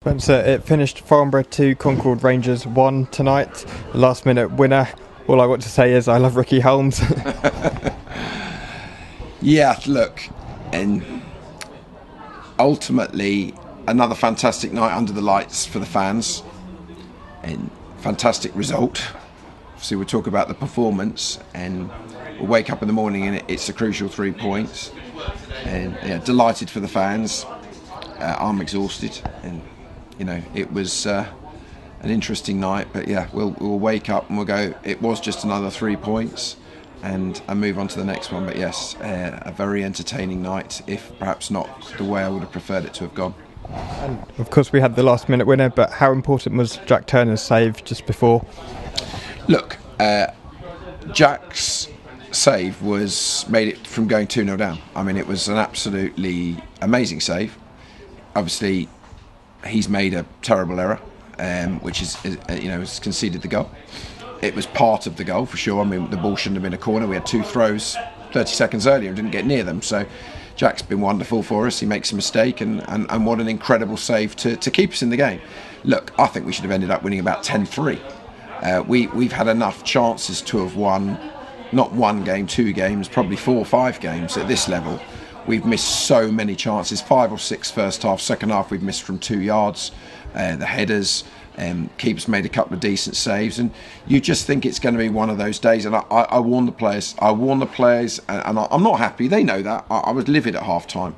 So it finished Farnborough 2, Concord Rangers 1 tonight. Last minute winner. All I want to say is I love Ricky Holmes. Yeah, look, and ultimately another fantastic night under the lights for the fans, and fantastic result. Obviously we'll talk about the performance, and we'll wake up in the morning and it's a crucial 3 points, and yeah, delighted for the fans. I'm exhausted, and you know, it was an interesting night, but yeah, we'll wake up and we'll go, it was just another 3 points, and move on to the next one. But yes, a very entertaining night, if perhaps not the way I would have preferred it to have gone. And of course we had the last minute winner, but how important was Jack Turner's save just before? Look, Jack's save made it from going 2-0 down. I mean, it was an absolutely amazing save. Obviously he's made a terrible error, which is has conceded the goal. It was part of the goal for sure. I mean, the ball shouldn't have been a corner. We had 2 throws 30 seconds earlier and didn't get near them. So Jack's been wonderful for us. He makes a mistake, and what an incredible save to keep us in the game. Look, I think we should have ended up winning about 10-3. We've had enough chances to have won, not 1 game, 2 games, probably 4 or 5 games at this level. We've missed so many chances, 5 or 6 first half. Second half we've missed from 2 yards. The headers, keeper's made a couple of decent saves, and you just think it's going to be one of those days. And I warn the players. And I'm not happy. They know that. I was livid at half time.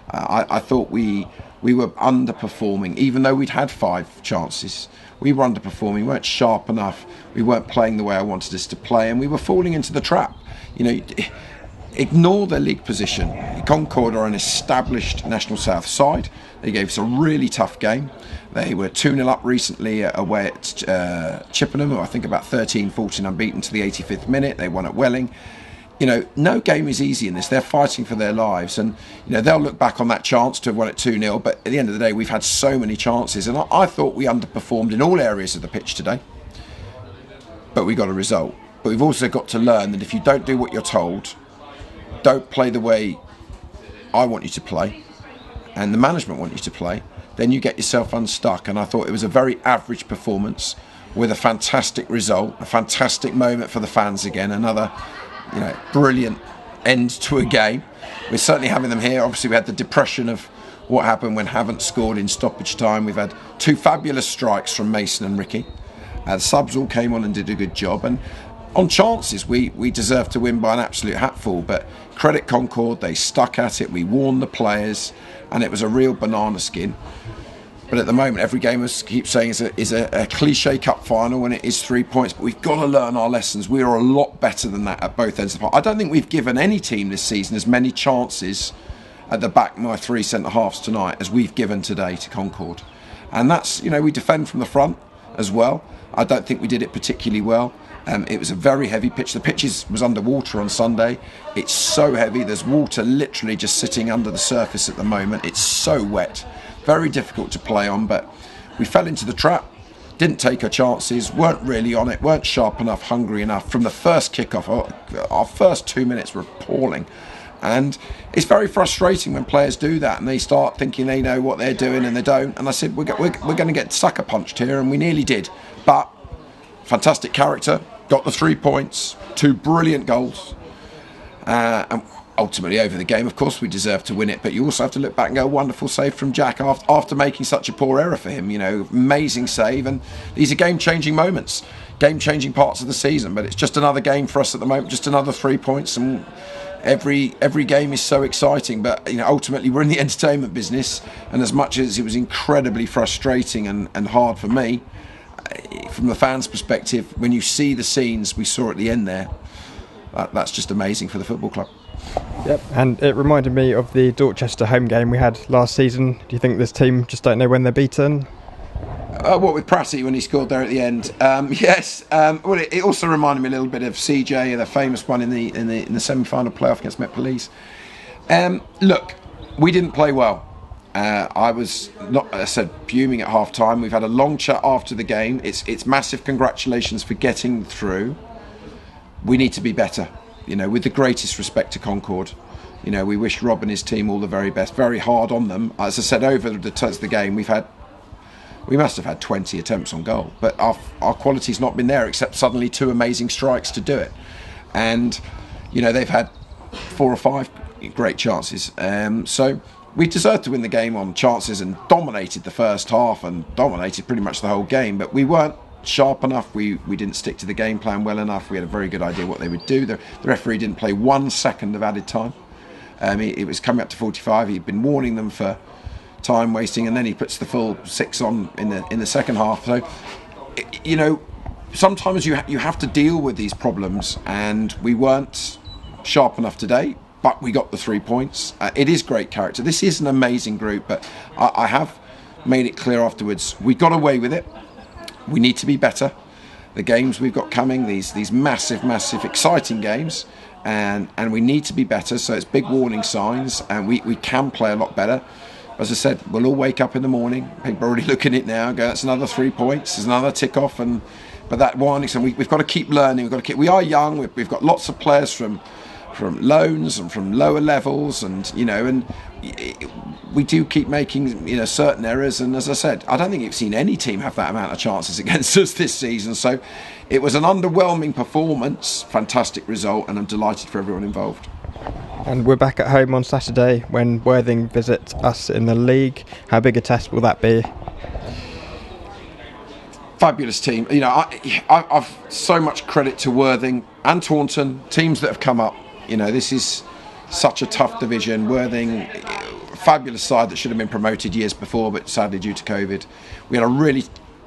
I thought we were underperforming, even though we'd had 5 chances. We were underperforming. We weren't sharp enough. We weren't playing the way I wanted us to play, and we were falling into the trap. You know, ignore their league position. Concord are an established National South side. They gave us a really tough game. They were 2-0 up recently away at Chippenham, I think about 13-14 unbeaten to the 85th minute. They won at Welling. You know, no game is easy in this. They're fighting for their lives, and you know, they'll look back on that chance to have won at 2-0, but at the end of the day we've had so many chances, and I thought we underperformed in all areas of the pitch today, but we got a result. But we've also got to learn that if you don't do what you're told, don't play the way I want you to play and the management want you to play, then you get yourself unstuck. And I thought it was a very average performance with a fantastic result, a fantastic moment for the fans again, another brilliant end to a game. We're certainly having them here. Obviously we had the depression of what happened when Havant scored in stoppage time. We've had 2 fabulous strikes from Mason and Ricky. The subs all came on and did a good job, and on chances we deserved to win by an absolute hatful, but credit Concord, they stuck at it. We warned the players, and it was a real banana skin. But at the moment, every game, I keep saying, is a cliche cup final, and it is 3 points. But we've got to learn our lessons. We are a lot better than that at both ends of the park. I don't think we've given any team this season as many chances at the back, my 3 centre-halves tonight, as we've given today to Concord. And that's, we defend from the front as well. I don't think we did it particularly well. It was a very heavy pitch. The pitch was underwater on Sunday. It's so heavy. There's water literally just sitting under the surface at the moment. It's so wet. Very difficult to play on, but we fell into the trap, didn't take our chances, weren't really on it, weren't sharp enough, hungry enough. From the first kick-off, our first 2 minutes were appalling. And it's very frustrating when players do that and they start thinking they know what they're doing and they don't. And I said, we're going to get sucker punched here, and we nearly did. But fantastic character, got the 3 points, 2 brilliant goals. And ultimately over the game, of course we deserve to win it, but you also have to look back and go, wonderful save from Jack after making such a poor error for him. Amazing save, and these are game-changing moments, game-changing parts of the season. But it's just another game for us at the moment, just another 3 points, and every game is so exciting. But ultimately we're in the entertainment business, and as much as it was incredibly frustrating and hard for me, from the fans' perspective, when you see the scenes we saw at the end there, that's just amazing for the football club. Yep, and it reminded me of the Dorchester home game we had last season. Do you think this team just don't know when they're beaten? What with Pratty when he scored there at the end? Yes. Well, it also reminded me a little bit of CJ, the famous one in the semi-final playoff against Met Police. Look, we didn't play well. I was not, I said, fuming at half time. We've had a long chat after the game. It's massive congratulations for getting through. We need to be better. With the greatest respect to Concord, we wish Rob and his team all the very best. Very hard on them. As I said, over the game, we've had we must have had 20 attempts on goal, but our quality's not been there, except suddenly 2 amazing strikes to do it. And they've had 4 or 5 great chances, so we deserved to win the game on chances and dominated the first half and dominated pretty much the whole game, but we weren't sharp enough. We didn't stick to the game plan well enough. We had a very good idea what they would do. The referee didn't play 1 second of added time. It was coming up to 45. He'd been warning them for time wasting, and then he puts the full 6 on in the second half. So sometimes you have to deal with these problems, and we weren't sharp enough today, but we got the 3 points. It is great character. This is an amazing group, but I have made it clear afterwards, we got away with it. We need to be better. The games we've got coming, these massive, exciting games, and we need to be better. So it's big warning signs, and we can play a lot better. As I said, we'll all wake up in the morning. People are already looking at it now and go, that's another 3 points. There's another tick off, but that warning sign, we've got to keep learning. We are young. We've got lots of players from loans and from lower levels, and we do keep making certain errors. And as I said, I don't think you've seen any team have that amount of chances against us this season. So it was an underwhelming performance, fantastic result, and I'm delighted for everyone involved. And we're back at home on Saturday when Worthing visit us in the league. How big a test will that be? Fabulous team. I've so much credit to Worthing and Taunton, teams that have come up. This is such a tough division. Worthing, fabulous side that should have been promoted years before, but sadly due to COVID, we had a really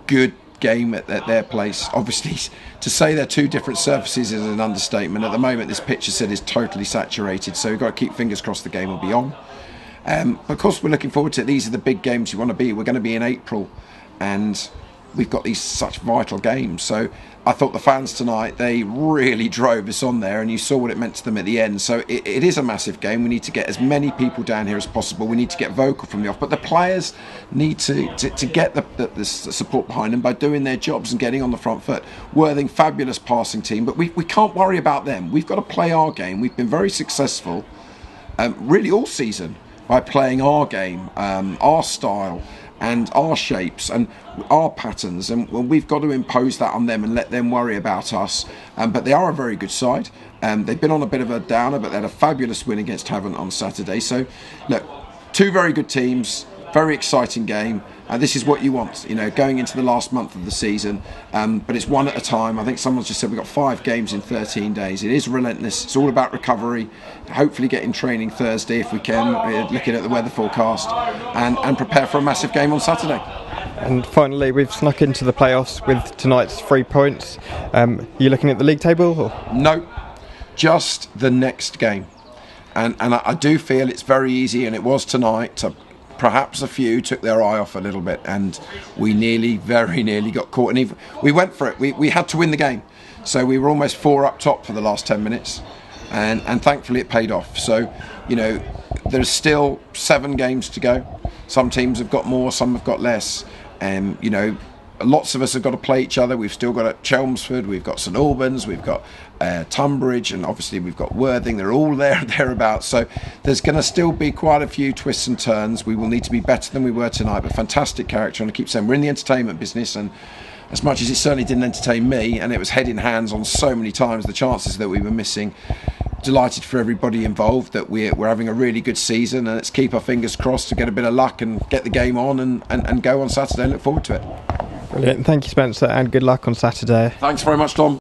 good game at their place. Obviously, to say they're 2 different surfaces is an understatement. At the moment, this pitch, as said, is totally saturated, so we've got to keep fingers crossed the game will be on. Of course, we're looking forward to it. These are the big games you want to be. We're going to be in April, and we've got these such vital games. So I thought the fans tonight, they really drove us on there, and you saw what it meant to them at the end. So it is a massive game. We need to get as many people down here as possible. We need to get vocal from the off, but the players need to get the support behind them by doing their jobs and getting on the front foot. Worthing, fabulous passing team, but we can't worry about them. We've got to play our game. We've been very successful really all season by playing our game, our style, and our shapes and our patterns, and we've got to impose that on them and let them worry about us. But they are a very good side. They've been on a bit of a downer, but they had a fabulous win against Havant on Saturday. So look, 2 very good teams, very exciting game, and this is what you want, going into the last month of the season. But it's one at a time. I think someone's just said we've got 5 games in 13 days. It is relentless. It's all about recovery, hopefully getting training Thursday if we can, looking at the weather forecast, and prepare for a massive game on Saturday. And finally, we've snuck into the playoffs with tonight's 3 points. You looking at the league table? Or? No, just the next game. And I do feel it's very easy, and it was tonight, to perhaps a few took their eye off a little bit, and we very nearly got caught. And even, we went for it. We had to win the game. So we were almost 4 up top for the last 10 minutes. And thankfully it paid off. So, there's still 7 games to go. Some teams have got more, some have got less. Lots of us have got to play each other. We've still got Chelmsford, we've got St Albans, we've got Tunbridge, and obviously we've got Worthing. They're all thereabouts. So there's going to still be quite a few twists and turns. We will need to be better than we were tonight, but fantastic character. And I keep saying we're in the entertainment business, and as much as it certainly didn't entertain me, and it was head in hands on so many times, the chances that we were missing, delighted for everybody involved that we're having a really good season, and let's keep our fingers crossed to get a bit of luck and get the game on and go on Saturday. Look forward to it. Brilliant. Thank you, Spencer, and good luck on Saturday. Thanks very much, Tom.